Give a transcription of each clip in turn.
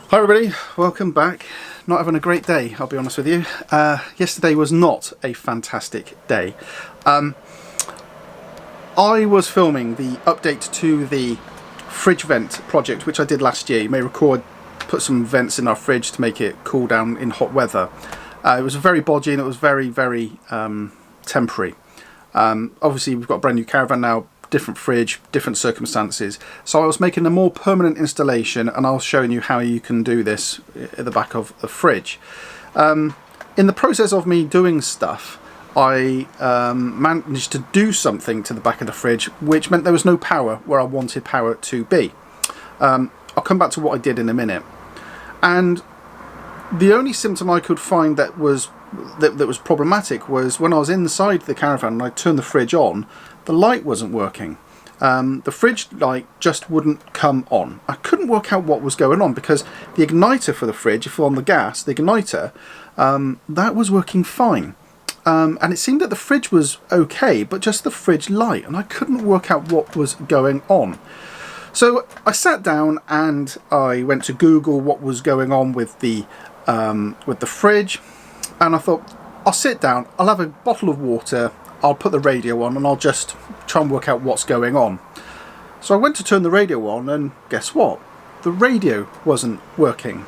Hi everybody, welcome back. Not having a great day, I'll be honest with you. Yesterday was not a fantastic day. I was filming the update to the fridge vent project, which I did last year. You may recall I put some vents in our fridge to make it cool down in hot weather. It was very bodgy and it was very temporary. Obviously we've got a brand new caravan now, different fridge, different circumstances. So I was making a more permanent installation, and I was showing you how you can do this at the back of the fridge. In the process of me doing stuff, I managed to do something to the back of the fridge, which meant there was no power where I wanted power to be. I'll come back to what I did in a minute. And the only symptom I could find that was problematic was when I was inside the caravan and I turned the fridge on, the light wasn't working. The fridge light just wouldn't come on. I couldn't work out what was going on because the igniter for the fridge, if on the gas, the igniter, that was working fine. And it seemed that the fridge was okay, but just the fridge light, and I couldn't work out what was going on. So I sat down and I went to Google what was going on with the fridge, and I thought, I'll sit down, I'll have a bottle of water, I'll put the radio on, and I'll just try and work out what's going on. So I went to turn the radio on, and guess what? The radio wasn't working.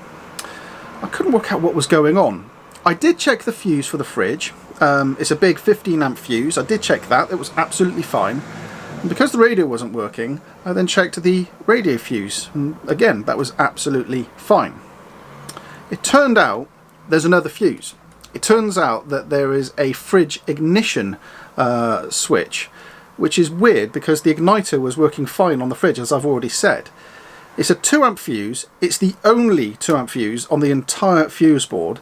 I couldn't work out what was going on. I did check the fuse for the fridge. It's a big 15 amp fuse. I did check that. It was absolutely fine. And because the radio wasn't working, I then checked the radio fuse. And again, that was absolutely fine. It turned out there's another fuse. It turns out that there is a fridge ignition switch, which is weird because the igniter was working fine on the fridge, as I've already said. It's a 2 amp fuse. It's the only 2 amp fuse on the entire fuse board,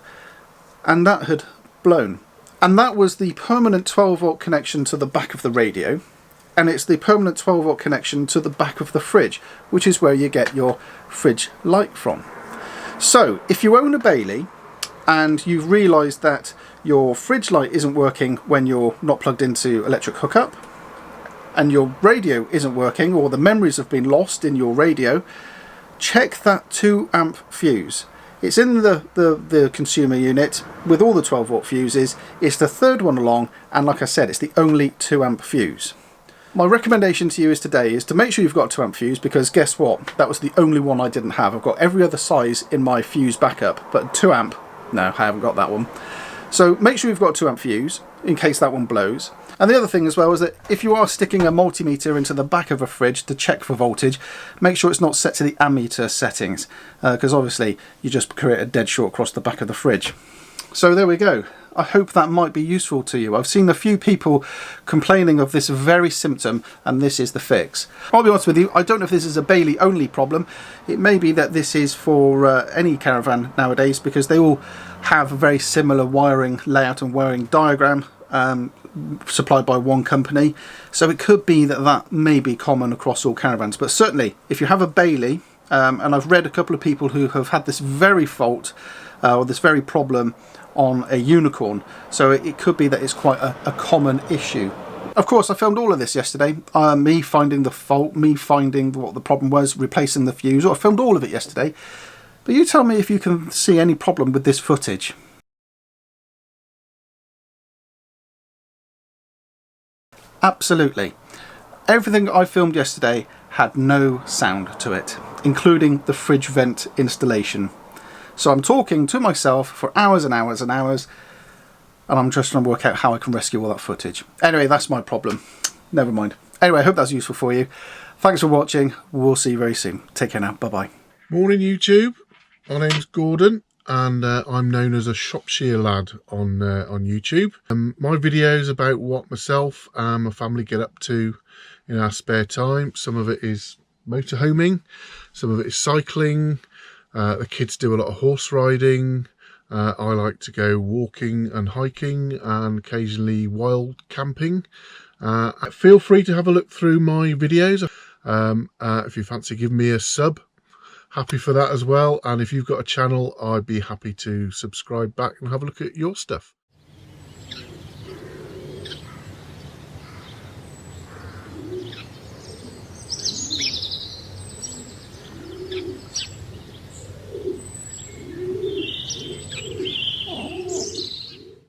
and that had blown. And that was the permanent 12 volt connection to the back of the radio, and it's the permanent 12 volt connection to the back of the fridge, which is where you get your fridge light from. So if you own a Bailey and you've realised that your fridge light isn't working when you're not plugged into electric hookup, and your radio isn't working, or the memories have been lost in your radio, check that 2 amp fuse. It's in the consumer unit with all the 12 volt fuses. It's the third one along, and like I said, it's the only 2 amp fuse. My recommendation to you today is to make sure you've got a 2 amp fuse, because guess what? That was the only one I didn't have. I've got every other size in my fuse backup, but 2 amp, no, I haven't got that one. So make sure you've got a 2 amp fuse in case that one blows. And the other thing as well is that if you are sticking a multimeter into the back of a fridge to check for voltage, make sure it's not set to the ammeter settings, because obviously you just create a dead short across the back of the fridge. So there we go. I hope that might be useful to you. I've seen a few people complaining of this very symptom, and this is the fix. I'll be honest with you, I don't know if this is a Bailey only problem. It may be that this is for any caravan nowadays, because they all have a very similar wiring layout and wiring diagram supplied by one company. So it could be that that may be common across all caravans. But certainly, if you have a Bailey, and I've read a couple of people who have had this very fault or this very problem on a Unicorn, so it could be that it's quite a common issue. Of course, I filmed all of this yesterday, me finding the fault, me finding what the problem was, replacing the fuse. I filmed all of it yesterday, but you tell me if you can see any problem with this footage. Absolutely. Everything I filmed yesterday had no sound to it, including the fridge vent installation. So I'm talking to myself for hours and hours and hours, and I'm just trying to work out how I can rescue all that footage. Anyway, that's my problem. Never mind. Anyway, I hope that's useful for you. Thanks for watching. We'll see you very soon. Take care now. Bye-bye. Morning, YouTube. My name's Gordon, and I'm known as a Shropshire lad on YouTube. My videos about what myself and my family get up to in our spare time. Some of it is motorhoming, some of it is cycling. The kids do a lot of horse riding. I like to go walking and hiking, and occasionally wild camping. Feel free to have a look through my videos. If you fancy giving me a sub, happy for that as well. And if you've got a channel, I'd be happy to subscribe back and have a look at your stuff.